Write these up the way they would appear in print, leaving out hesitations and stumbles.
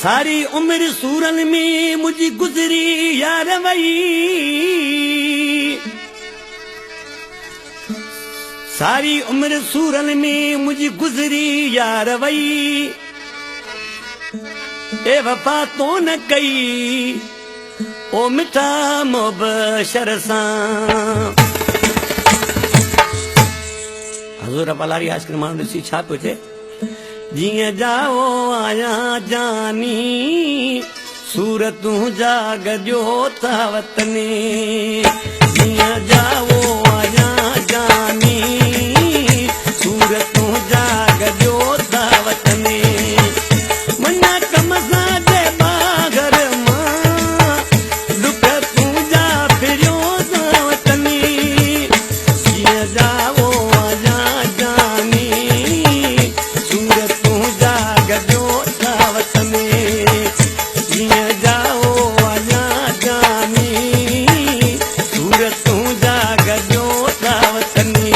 सारी उम्र सूरन में मुझी गुजरी यार वई सारी उम्र सूरन में मुझी गुजरी यार वई ए वफा तो न कई ओ मिठा मुबशर सां हज़ूर पलारी आइस्क्रीम माण्हू ॾिसी छा पियो थिए जीअं जाओ आया जानी सूरतूं जाग जो था वतनी जीअं जाओ आया जानी सूरतूं जाग जो था वतनी मना कम सां दे बागर मां दुख तूं जा फिरियो था वतनी जीअं जाओ आया जानी सूरतूं जाग जो था वतनी जीअं जाओ आया जानी सूरतूं जाग जो था वतनी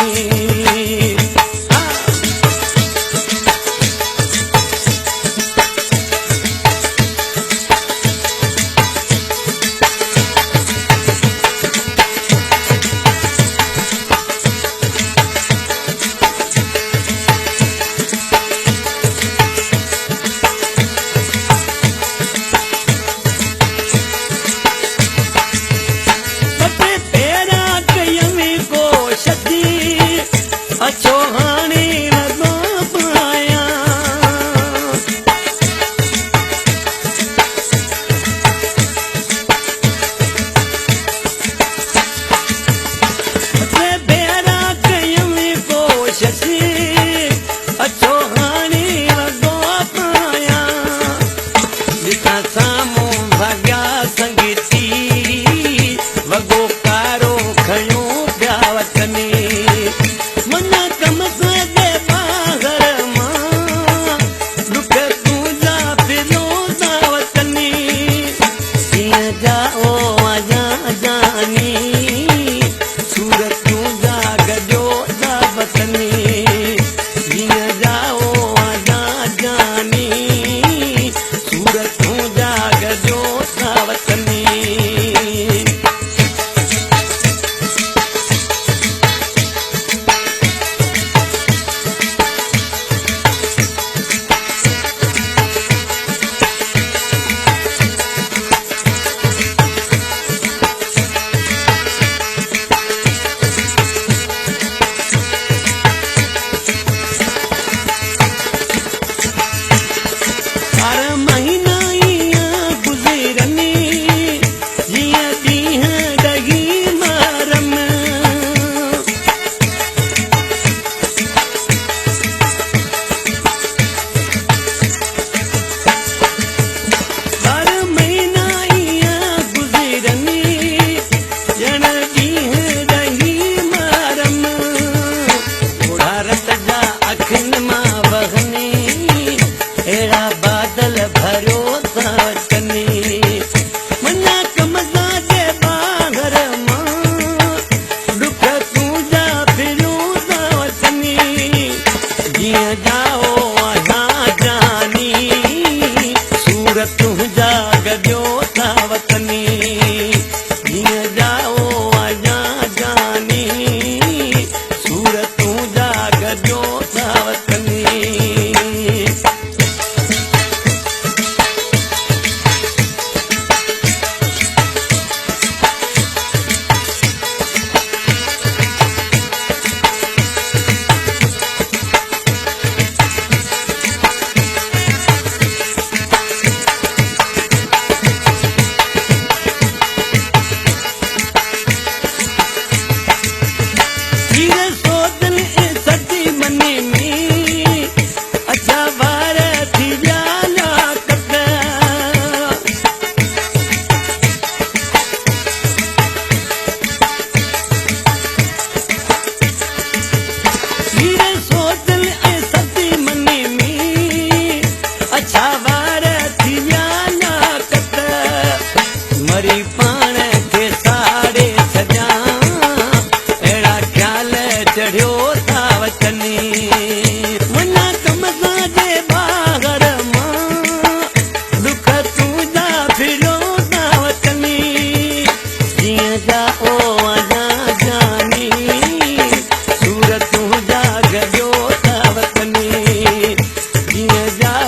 अचो हाणे वॻो पायां भेरा कयूं कोशिश अचो हाणे वॻो पायां ॾिसां साम्हूं भॻिया संगीती वॻो कारो खयो पिया वतनी मना कम सां दे बागर मां दुख तूं जा फिरियो था वतनी जीअं जाओ आया जानी सूरतूं जाग जो था वतनी जीअं जाओ आया जानी सूरतूं जाग जो था वतनी हर महीना ईअं गुज़रनी जीअं ॾींहं ॾही मरम हर महीना ईअं गुज़रनी ॼण ॾींहं ॾही मरम बुढ़ारत जा अखियुनि मां वहनी अहिड़ा बादल भरियो था वतनी मना कम सां दे बागर मां दुख तूं जा फिरियो था वतनी जीअं जाओ आया जानी सूरतूं जाग जो था वतनी जीअं जाओ आया जानी सूरतूं जाग जो था वतनी जा